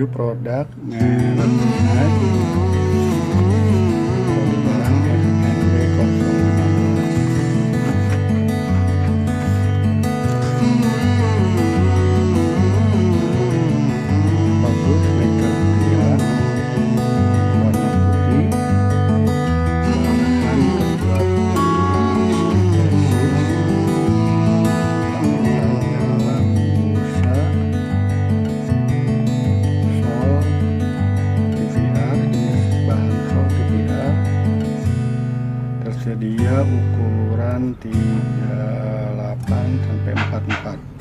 review produk merek Nike. Bodi barang NB 015. Bagus, sneaker pria warna putih, bahan terbuat sintetis, tanggal dalam busa, sol TVR, jenis bahan sol TVR, tersedia ukuran 38 sampai 44.